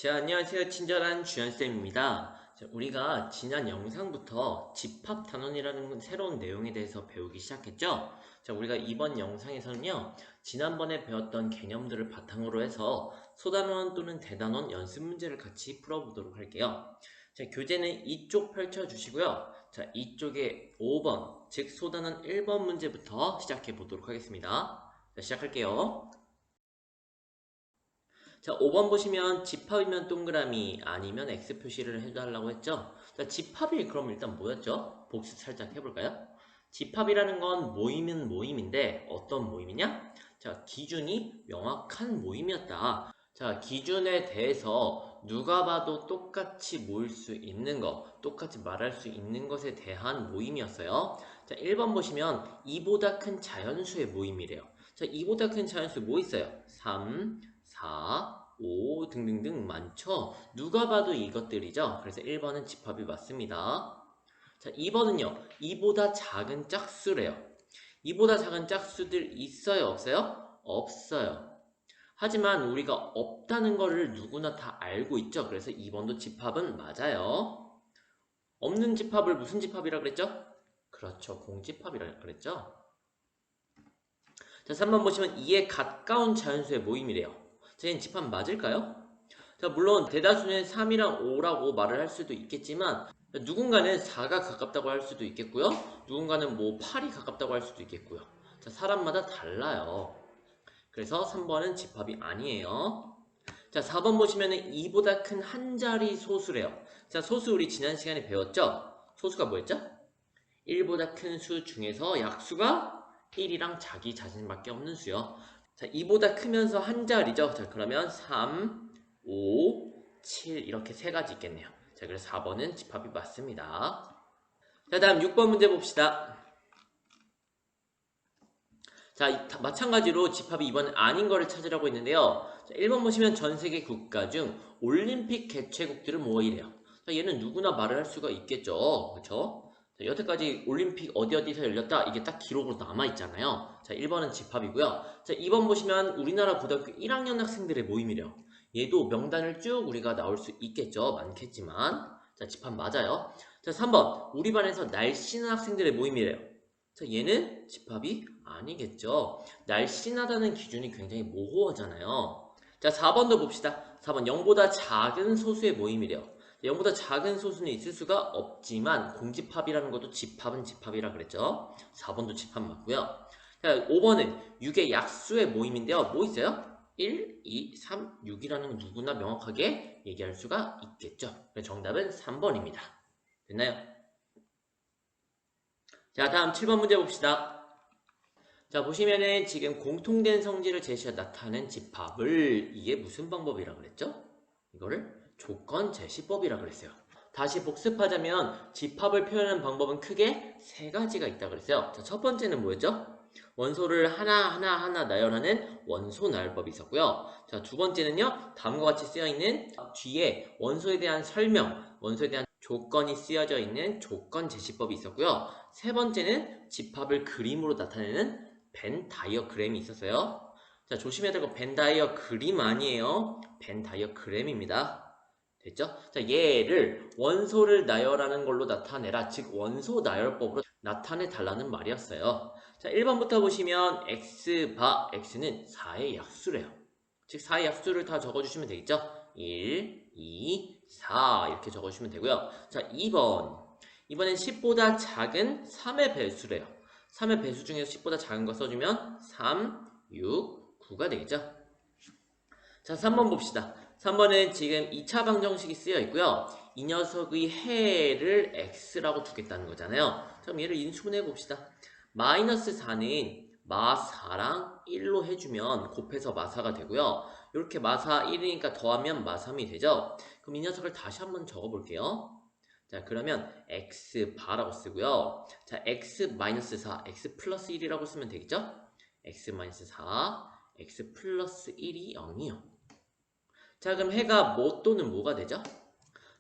자, 안녕하세요. 친절한 주연쌤입니다. 자, 우리가 지난 영상부터 집합 단원이라는 새로운 내용에 대해서 배우기 시작했죠? 자, 우리가 이번 영상에서는요, 지난번에 배웠던 개념들을 바탕으로 해서 소단원 또는 대단원 연습 문제를 같이 풀어보도록 할게요. 자, 교재는 이쪽 펼쳐주시고요. 자, 이쪽에 5번, 즉 소단원 1번 문제부터 시작해 보도록 하겠습니다. 자, 시작할게요. 자, 5번 보시면 집합이면 동그라미 아니면 X 표시를 해달라고 했죠? 자, 집합이 그럼 일단 뭐였죠? 복습 살짝 해볼까요? 집합이라는 건 모임은 모임인데 어떤 모임이냐? 자, 기준이 명확한 모임이었다. 자, 기준에 대해서 누가 봐도 똑같이 모일 수 있는 것, 똑같이 말할 수 있는 것에 대한 모임이었어요. 자, 1번 보시면 2보다 큰 자연수의 모임이래요. 자, 2보다 큰 자연수 뭐 있어요? 3, 4, 5 등등등 많죠? 누가 봐도 이것들이죠? 그래서 1번은 집합이 맞습니다. 자, 2번은요. 이보다 작은 짝수래요. 이보다 작은 짝수들 있어요? 없어요? 없어요. 하지만 우리가 없다는 거를 누구나 다 알고 있죠? 그래서 2번도 집합은 맞아요. 없는 집합을 무슨 집합이라 그랬죠? 그렇죠. 공집합이라 그랬죠? 자, 3번 보시면 2에 가까운 자연수의 모임이래요. 자, 얘는 집합 맞을까요? 자, 물론 대다수는 3이랑 5라고 말을 할 수도 있겠지만 누군가는 4가 가깝다고 할 수도 있겠고요. 누군가는 뭐 8이 가깝다고 할 수도 있겠고요. 자, 사람마다 달라요. 그래서 3번은 집합이 아니에요. 자, 4번 보시면은 2보다 큰 한 자리 소수래요. 자, 소수 우리 지난 시간에 배웠죠? 소수가 뭐였죠? 1보다 큰 수 중에서 약수가 1이랑 자기 자신밖에 없는 수요. 자, 2보다 크면서 한 자리죠. 자, 그러면 3, 5, 7 이렇게 세 가지 있겠네요. 자, 그래서 4번은 집합이 맞습니다. 자, 다음 6번 문제 봅시다. 자, 마찬가지로 집합이 이번엔 아닌 거를 찾으라고 했는데요. 자, 1번 보시면 전 세계 국가 중 올림픽 개최국들은 뭐이래요? 자, 얘는 누구나 말을 할 수가 있겠죠. 그렇죠? 자, 여태까지 올림픽 어디서 열렸다 이게 딱 기록으로 남아있잖아요. 자, 1번은 집합이고요. 자, 2번 보시면 우리나라 고등학교 1학년 학생들의 모임이래요. 얘도 명단을 쭉 우리가 나올 수 있겠죠. 많겠지만. 자, 집합 맞아요. 자, 3번 우리 반에서 날씬한 학생들의 모임이래요. 자, 얘는 집합이 아니겠죠. 날씬하다는 기준이 굉장히 모호하잖아요. 자, 4번도 봅시다. 4번 0보다 작은 소수의 모임이래요. 0보다 작은 소수는 있을 수가 없지만 공집합이라는 것도 집합은 집합이라 그랬죠. 4번도 집합 맞고요. 자, 5번은 6의 약수의 모임인데요. 뭐 있어요? 1, 2, 3, 6이라는 건 누구나 명확하게 얘기할 수가 있겠죠. 정답은 3번입니다. 됐나요? 자, 다음 7번 문제 봅시다. 자, 보시면은 지금 공통된 성질을 제시해 나타낸 집합을 이게 무슨 방법이라 그랬죠? 이거를 조건 제시법이라 그랬어요. 다시 복습하자면 집합을 표현하는 방법은 크게 세 가지가 있다 그랬어요. 자, 첫 번째는 뭐였죠? 원소를 하나하나 나열하는 원소 나열법이 있었고요. 자, 두 번째는요. 다음과 같이 쓰여 있는 뒤에 원소에 대한 설명, 원소에 대한 조건이 쓰여져 있는 조건 제시법이 있었고요. 세 번째는 집합을 그림으로 나타내는 벤 다이어그램이 있었어요. 자, 조심해야 될 거 벤 다이어그림 아니에요. 벤 다이어그램입니다. 됐죠? 자, 얘를 원소를 나열하는 걸로 나타내라. 즉 원소 나열법으로 나타내 달라는 말이었어요. 자, 1번부터 보시면 x바 x는 4의 약수래요. 즉 4의 약수를 다 적어주시면 되겠죠? 1, 2, 4 이렇게 적어주시면 되고요. 자, 2번 이번엔 10보다 작은 3의 배수래요. 3의 배수 중에서 10보다 작은 거 써주면 3, 6, 9가 되겠죠? 자, 3번 봅시다. 3번은 지금 2차 방정식이 쓰여 있고요. 이 녀석의 해를 x라고 두겠다는 거잖아요. 그럼 얘를 인수분해 봅시다. 마이너스 4는 마4랑 1로 해주면 곱해서 마4가 되고요. 이렇게 마4 1이니까 더하면 마3이 되죠. 그럼 이 녀석을 다시 한번 적어볼게요. 자, 그러면 x 바라고 쓰고요. 자, x 마이너스 4, x 플러스 1이라고 쓰면 되겠죠? x 마이너스 4, x 플러스 1이 0이요. 자, 그럼 해가 뭐 또는 뭐가 되죠?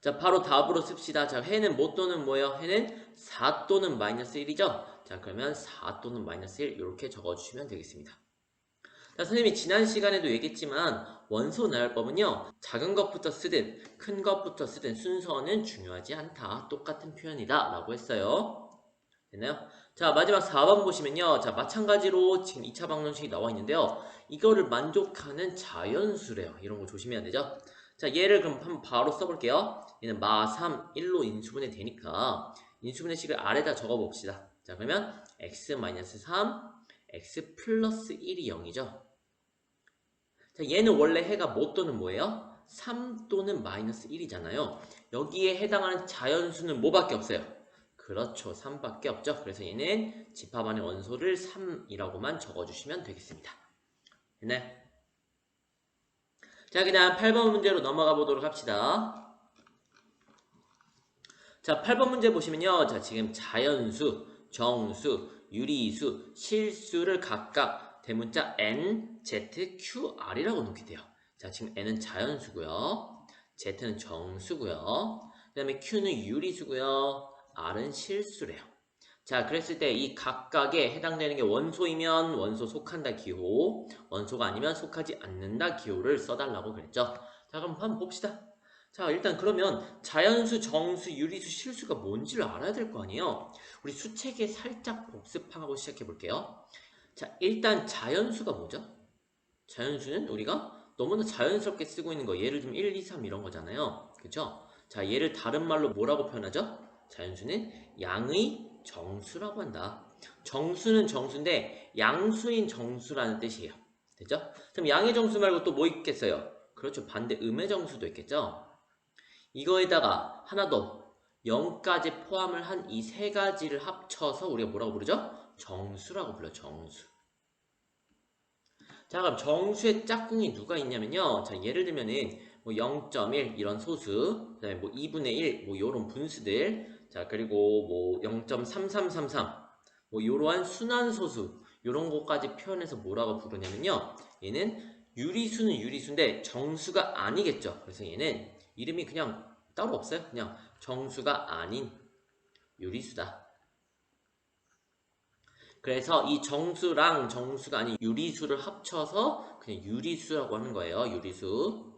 자, 바로 답으로 씁시다. 자, 해는 뭐 또는 뭐예요? 해는 4 또는 마이너스 1이죠? 자, 그러면 4 또는 마이너스 1 이렇게 적어주시면 되겠습니다. 자, 선생님이 지난 시간에도 얘기했지만 원소 나열법은요, 작은 것부터 쓰든 큰 것부터 쓰든 순서는 중요하지 않다. 똑같은 표현이다 라고 했어요. 됐나요? 자, 마지막 4번 보시면요. 자, 마찬가지로 지금 2차 방정식이 나와 있는데요. 이거를 만족하는 자연수래요. 이런 거 조심해야 되죠? 자, 얘를 그럼 한번 바로 써볼게요. 얘는 마 3, 1로 인수분해 되니까 인수분해 식을 아래다 적어봅시다. 자, 그러면 x-3, x 플러스 1이 0이죠. 자, 얘는 원래 해가 뭐 또는 뭐예요? 3 또는 마이너스 1이잖아요. 여기에 해당하는 자연수는 뭐밖에 없어요? 그렇죠. 3밖에 없죠. 그래서 얘는 집합 안의 원소를 3이라고만 적어주시면 되겠습니다. 됐나요? 자, 그 다음 8번 문제로 넘어가 보도록 합시다. 자, 8번 문제 보시면요. 자, 지금 자연수, 정수, 유리수, 실수를 각각 대문자 n, z, q, r이라고 놓게 돼요. 자, 지금 n은 자연수고요. z는 정수고요. 그 다음에 q는 유리수고요. r은 실수래요. 자, 그랬을 때 이 각각에 해당되는 게 원소이면 원소 속한다 기호, 원소가 아니면 속하지 않는다 기호를 써달라고 그랬죠. 자, 그럼 한번 봅시다. 자, 일단 그러면 자연수, 정수, 유리수, 실수가 뭔지를 알아야 될 거 아니에요. 우리 수책에 살짝 복습하고 시작해 볼게요. 자, 일단 자연수가 뭐죠? 자연수는 우리가 너무나 자연스럽게 쓰고 있는 거, 예를 들면 1, 2, 3 이런 거잖아요. 그쵸? 자, 얘를 다른 말로 뭐라고 표현하죠? 자연수는 양의 정수라고 한다. 정수는 정수인데 양수인 정수라는 뜻이에요. 됐죠? 그럼 양의 정수 말고 또 뭐 있겠어요? 그렇죠. 반대 음의 정수도 있겠죠? 이거에다가 하나 더 0까지 포함을 한 이 세 가지를 합쳐서 우리가 뭐라고 부르죠? 정수라고 불러요. 정수. 자, 그럼 정수의 짝꿍이 누가 있냐면요. 자, 예를 들면은 뭐 0.1 이런 소수, 그다음에 뭐 2분의 1 뭐 요런 분수들, 자, 그리고 뭐 0.3333 뭐 요러한 순환소수 요런 것까지 표현해서 뭐라고 부르냐면요. 얘는 유리수는 유리수인데 정수가 아니겠죠. 그래서 얘는 이름이 그냥 따로 없어요. 그냥 정수가 아닌 유리수다. 그래서 이 정수랑 정수가 아닌 유리수를 합쳐서 그냥 유리수라고 하는 거예요. 유리수.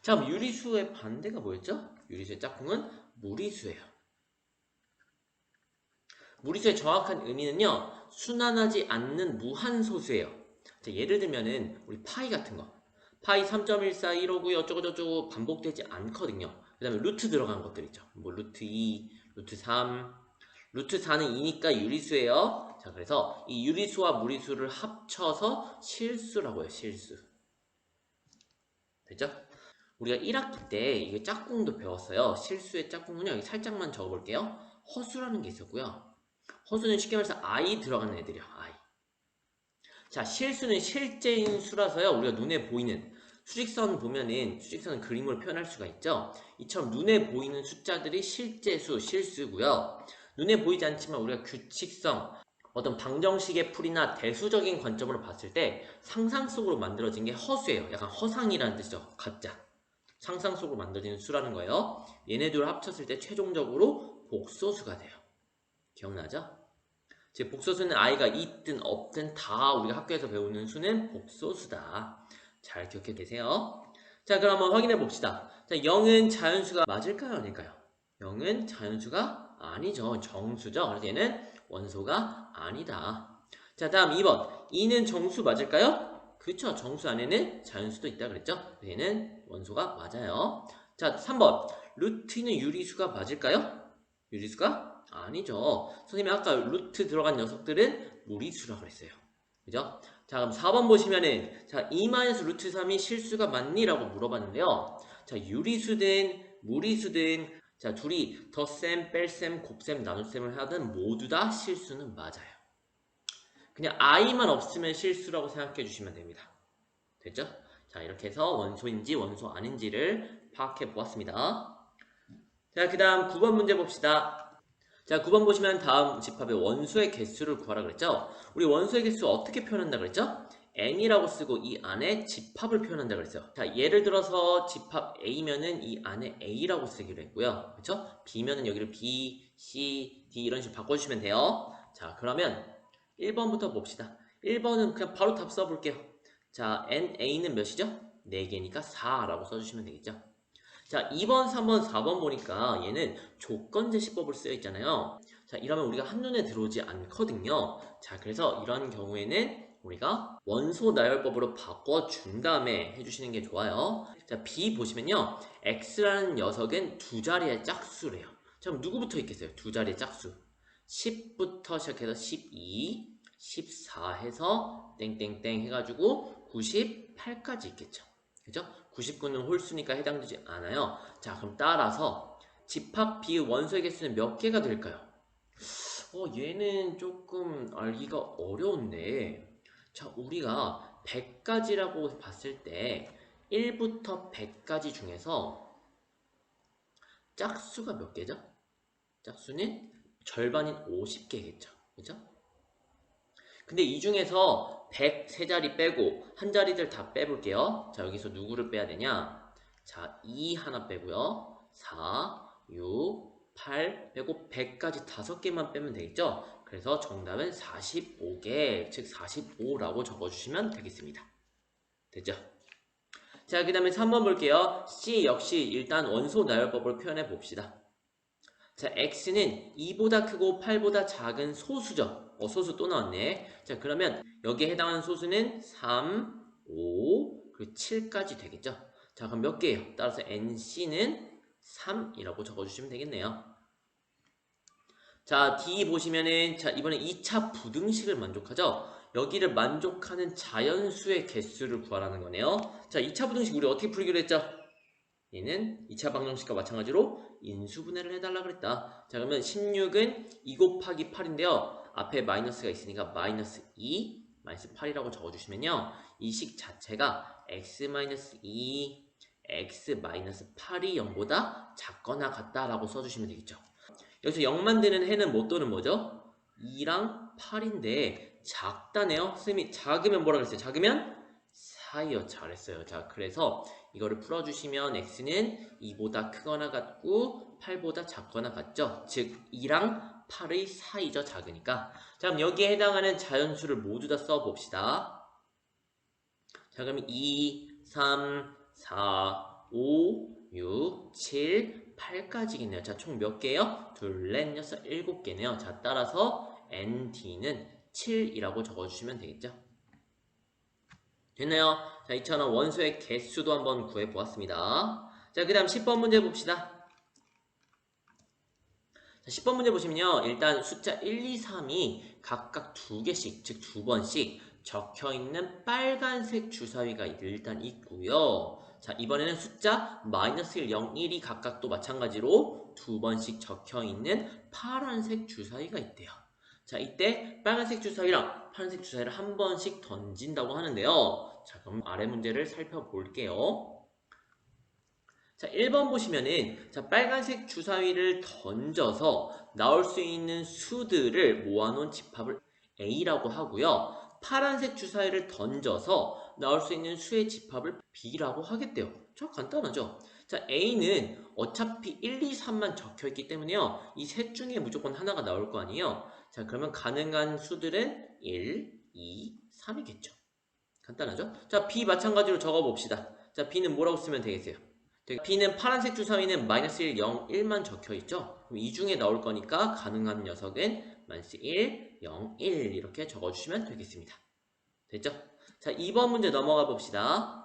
자, 그럼 유리수의 반대가 뭐였죠? 유리수의 짝꿍은 무리수예요. 무리수의 정확한 의미는요, 순환하지 않는 무한소수예요. 자, 예를 들면은 우리 파이 같은 거, 파이 3.14, 159 어쩌고저쩌고 반복되지 않거든요. 그 다음에 루트 들어간 것들 있죠. 뭐 루트 2, 루트 3, 루트 4는 2니까 유리수예요. 자, 그래서 이 유리수와 무리수를 합쳐서 실수라고 해요. 실수. 됐죠? 우리가 1학기 때 이게 짝꿍도 배웠어요. 실수의 짝꿍은요. 여기 살짝만 적어볼게요. 허수라는 게 있었고요. 허수는 쉽게 말해서 I 들어가는 애들이요. I. 자, 실수는 실제인 수라서요. 우리가 눈에 보이는 수직선 보면은 수직선 그림으로 표현할 수가 있죠. 이처럼 눈에 보이는 숫자들이 실제수, 실수고요. 눈에 보이지 않지만 우리가 규칙성, 어떤 방정식의 풀이나 대수적인 관점으로 봤을 때 상상 속으로 만들어진 게 허수예요. 약간 허상이라는 뜻이죠. 가짜. 상상 속으로 만들어지는 수라는 거예요. 얘네들을 합쳤을 때 최종적으로 복소수가 돼요. 기억나죠? 즉 복소수는 i가 있든 없든 다 우리가 학교에서 배우는 수는 복소수다. 잘 기억해 계세요. 자, 그럼 한번 확인해 봅시다. 자, 0은 자연수가 맞을까요? 아닐까요? 0은 자연수가 아니죠. 정수죠. 그래서 얘는 원소가 아니다. 자, 다음 2번. 2는 정수 맞을까요? 그렇죠. 정수 안에는 자연수도 있다 그랬죠? 얘는 원소가 맞아요. 자, 3번. 루트는 유리수가 맞을까요? 유리수가 아니죠. 선생님이 아까 루트 들어간 녀석들은 무리수라고 그랬어요. 그죠? 자, 그럼 4번 보시면은, 자, 2-루트 3이 실수가 맞니? 라고 물어봤는데요. 자, 유리수든, 무리수든, 자, 둘이 덧셈, 뺄셈, 곱셈, 나눗셈을 하든 모두 다 실수는 맞아요. 그냥 i만 없으면 실수라고 생각해 주시면 됩니다. 됐죠? 자, 이렇게 해서 원소인지 원소 아닌지를 파악해 보았습니다. 자, 그 다음 9번 문제 봅시다. 자, 9번 보시면 다음 집합의 원소의 개수를 구하라 그랬죠? 우리 원소의 개수 어떻게 표현한다 그랬죠? n이라고 쓰고 이 안에 집합을 표현한다 그랬어요. 자, 예를 들어서 집합 a면은 이 안에 a라고 쓰기로 했고요. 그렇죠? b면은 여기를 b, c, d 이런 식으로 바꿔주시면 돼요. 자, 그러면 1번부터 봅시다. 1번은 그냥 바로 답 써볼게요. 자, NA는 몇이죠? 4개니까 4라고 써주시면 되겠죠. 자, 2번, 3번, 4번 보니까 얘는 조건제시법을 쓰여 있잖아요. 자, 이러면 우리가 한눈에 들어오지 않거든요. 자, 그래서 이런 경우에는 우리가 원소 나열법으로 바꿔준 다음에 해주시는 게 좋아요. 자, B 보시면요. X라는 녀석은 두 자리의 짝수래요. 자, 그럼 누구부터 있겠어요? 두 자리의 짝수. 10부터 시작해서 12, 14 해서 땡땡땡 해가지고 98까지 있겠죠. 그죠? 99는 홀수니까 해당되지 않아요. 자, 그럼 따라서 집합 B의 원소의 개수는 몇 개가 될까요? 얘는 조금 알기가 어려운데, 자, 우리가 100가지라고 봤을 때 1부터 100까지 중에서 짝수가 몇 개죠? 짝수는 절반인 50개겠죠. 그죠? 근데 이 중에서 100 세 자리 빼고 한 자리들 다 빼볼게요. 자, 여기서 누구를 빼야 되냐? 자, 2 하나 빼고요. 4, 6, 8 빼고 100까지 5개만 빼면 되겠죠? 그래서 정답은 45개, 즉 45라고 적어주시면 되겠습니다. 됐죠? 자, 그 다음에 3번 볼게요. C 역시 일단 원소 나열법을 표현해 봅시다. 자, x는 2보다 크고 8보다 작은 소수죠. 소수 또 나왔네. 자, 그러면 여기에 해당하는 소수는 3, 5, 그리고 7까지 되겠죠. 자, 그럼 몇 개예요? 따라서 NC는 3이라고 적어주시면 되겠네요. 자, D 보시면은, 자, 이번에 2차 부등식을 만족하죠? 여기를 만족하는 자연수의 개수를 구하라는 거네요. 자, 2차 부등식 우리 어떻게 풀기로 했죠? 얘는 2차 방정식과 마찬가지로 인수분해를 해달라 그랬다. 자, 그러면 16은 2 곱하기 8인데요. 앞에 마이너스가 있으니까 마이너스 2, 마이너스 8이라고 적어주시면요. 이 식 자체가 x-2, x-8이 0보다 작거나 같다라고 써주시면 되겠죠. 여기서 0만 되는 해는 뭐 또는 뭐죠? 2랑 8인데 작다네요. 선생님이 작으면 뭐라 그랬어요? 작으면 4이요. 잘했어요. 자, 그래서 이거를 풀어주시면 x는 2보다 크거나 같고 8보다 작거나 같죠? 즉 2랑 8의 사이죠. 작으니까. 자, 그럼 여기에 해당하는 자연수를 모두 다 써봅시다. 자, 그럼 2, 3, 4, 5, 6, 7, 8까지겠네요. 자, 총 몇 개요? 둘, 넷, 여섯, 7개네요. 자, 따라서 ND는 7이라고 적어주시면 되겠죠? 됐나요? 자, 이처럼 원소의 개수도 한번 구해보았습니다. 자, 그 다음 10번 문제 봅시다. 자, 10번 문제 보시면요. 일단 숫자 1, 2, 3이 각각 2개씩, 즉 2번씩 적혀있는 빨간색 주사위가 일단 있고요. 자, 이번에는 숫자 마이너스 1, 0, 1이 각각 또 마찬가지로 2번씩 적혀있는 파란색 주사위가 있대요. 자, 이때 빨간색 주사위랑 파란색 주사위를 한 번씩 던진다고 하는데요. 자, 그럼 아래 문제를 살펴볼게요. 자, 1번 보시면은, 자, 빨간색 주사위를 던져서 나올 수 있는 수들을 모아놓은 집합을 A라고 하고요. 파란색 주사위를 던져서 나올 수 있는 수의 집합을 B라고 하겠대요. 저 간단하죠? 자, A는 어차피 1, 2, 3만 적혀있기 때문에요. 이 셋 중에 무조건 하나가 나올 거 아니에요. 자, 그러면 가능한 수들은 1, 2, 3이겠죠. 간단하죠? 자, B 마찬가지로 적어봅시다. 자, B는 뭐라고 쓰면 되겠어요? B는 파란색 주사위는 마이너스 1, 0, 1만 적혀있죠? 그럼 이 중에 나올 거니까 가능한 녀석은 마이너스 1, 0, 1 이렇게 적어주시면 되겠습니다. 됐죠? 자, 2번 문제 넘어가 봅시다.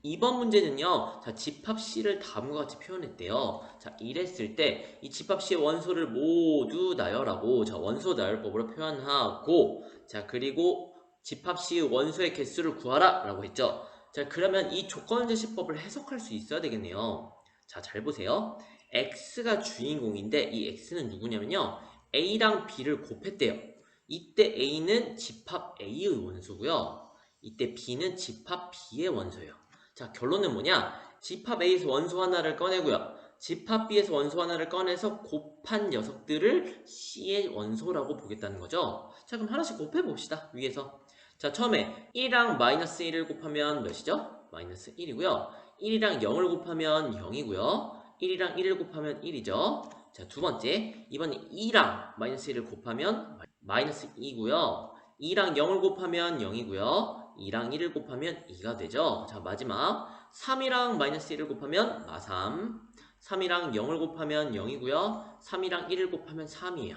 2번 문제는요, 자, 집합 C를 다음과 같이 표현했대요. 자, 이랬을 때, 이 집합 C의 원소를 모두 나열하고, 자, 원소 나열법으로 표현하고, 자, 그리고 집합 C의 원소의 개수를 구하라! 라고 했죠. 자, 그러면 이 조건제시법을 해석할 수 있어야 되겠네요. 자, 잘 보세요. X가 주인공인데, 이 X는 누구냐면요, A랑 B를 곱했대요. 이때 A는 집합 A의 원소고요. 이때 B는 집합 B의 원소예요. 자, 결론은 뭐냐? 집합 A에서 원소 하나를 꺼내고요. 집합 B에서 원소 하나를 꺼내서 곱한 녀석들을 C의 원소라고 보겠다는 거죠. 자, 그럼 하나씩 곱해봅시다. 위에서. 자, 처음에 1이랑 마이너스 1을 곱하면 몇이죠? 마이너스 1이고요. 1이랑 0을 곱하면 0이고요. 1이랑 1을 곱하면 1이죠. 자, 두 번째. 이번에 2랑 마이너스 1을 곱하면 마이너스 2고요. 2랑 0을 곱하면 0이고요. 2랑 1을 곱하면 2가 되죠. 자, 마지막 3이랑 마이너스 1을 곱하면 마3. 3이랑 0을 곱하면 0이고요. 3이랑 1을 곱하면 3이에요.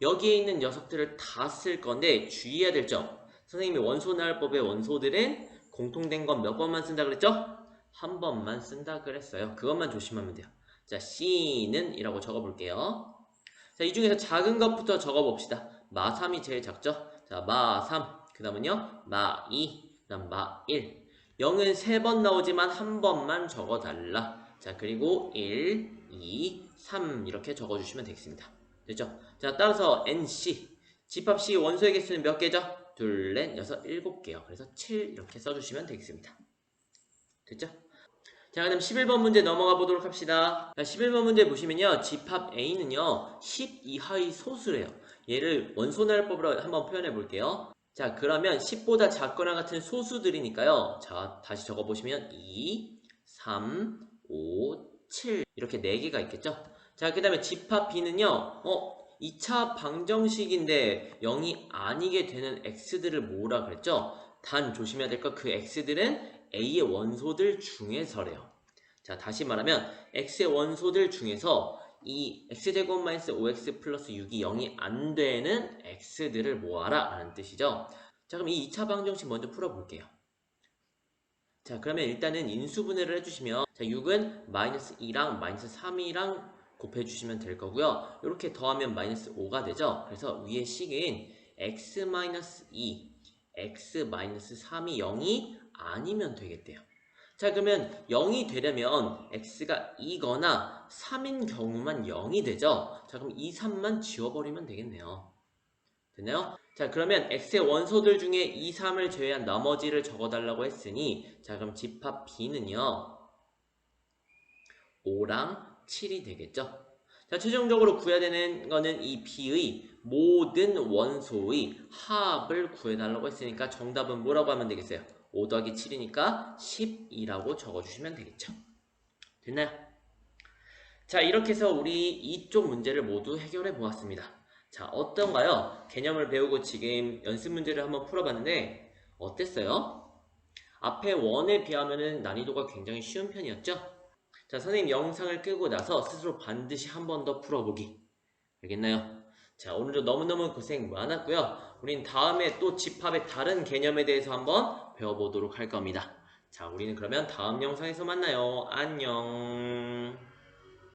여기에 있는 녀석들을 다 쓸 건데 주의해야 될 점. 선생님이 원소나열법의 원소들은 공통된 건 몇 번만 쓴다 그랬죠? 한 번만 쓴다 그랬어요. 그것만 조심하면 돼요. 자, C는 이라고 적어볼게요. 자, 이 중에서 작은 것부터 적어봅시다. 마3이 제일 작죠? 자, 마3, 그 다음은요, 마2, 그 다음 마1. 0은 3번 나오지만 한 번만 적어달라. 자, 그리고 1, 2, 3 이렇게 적어주시면 되겠습니다. 됐죠? 자, 따라서 NC, 집합 C 원소의 개수는 몇 개죠? 둘, 넷, 여섯, 7개요. 그래서 7 이렇게 써주시면 되겠습니다. 됐죠? 자, 그럼 11번 문제 넘어가 보도록 합시다. 자, 11번 문제 보시면요. 집합 A는요. 10 이하의 소수래요. 얘를 원소나열법으로 한번 표현해 볼게요. 자, 그러면 10보다 작거나 같은 소수들이니까요. 자, 다시 적어보시면 2, 3, 5, 7 이렇게 4개가 있겠죠. 자, 그 다음에 집합 B는요. 2차 방정식인데 0이 아니게 되는 x들을 뭐라 그랬죠? 단 조심해야 될 거 그 x들은 A의 원소들 중에서래요. 자, 다시 말하면 X의 원소들 중에서 이 X제곱 마이너스 5X 플러스 6이 0이 안 되는 X들을 모아라 라는 뜻이죠. 자, 그럼 이 2차 방정식 먼저 풀어볼게요. 자, 그러면 일단은 인수분해를 해주시면 자, 6은 마이너스 2랑 마이너스 3이랑 곱해주시면 될 거고요. 이렇게 더하면 마이너스 5가 되죠. 그래서 위에 식은 x-2, x-3이 0이 아니면 되겠대요. 자, 그러면 0이 되려면 x가 2거나 3인 경우만 0이 되죠. 자, 그럼 2, 3만 지워버리면 되겠네요. 됐나요? 자, 그러면 x의 원소들 중에 2, 3을 제외한 나머지를 적어달라고 했으니 자, 그럼 집합 B는요 5랑 7이 되겠죠. 자, 최종적으로 구해야 되는 거는 이 B의 모든 원소의 합을 구해달라고 했으니까 정답은 뭐라고 하면 되겠어요? 5 더하기 7이니까 10이라고 적어주시면 되겠죠. 됐나요? 자, 이렇게 해서 우리 이쪽 문제를 모두 해결해 보았습니다. 자, 어떤가요? 개념을 배우고 지금 연습 문제를 한번 풀어봤는데 어땠어요? 앞에 원에 비하면 난이도가 굉장히 쉬운 편이었죠? 자, 선생님 영상을 끄고 나서 스스로 반드시 한 번 더 풀어보기. 알겠나요? 자, 오늘도 너무너무 고생 많았고요. 우린 다음에 또 집합의 다른 개념에 대해서 한번 배워보도록 할 겁니다. 자, 우리는 그러면 다음 영상에서 만나요. 안녕.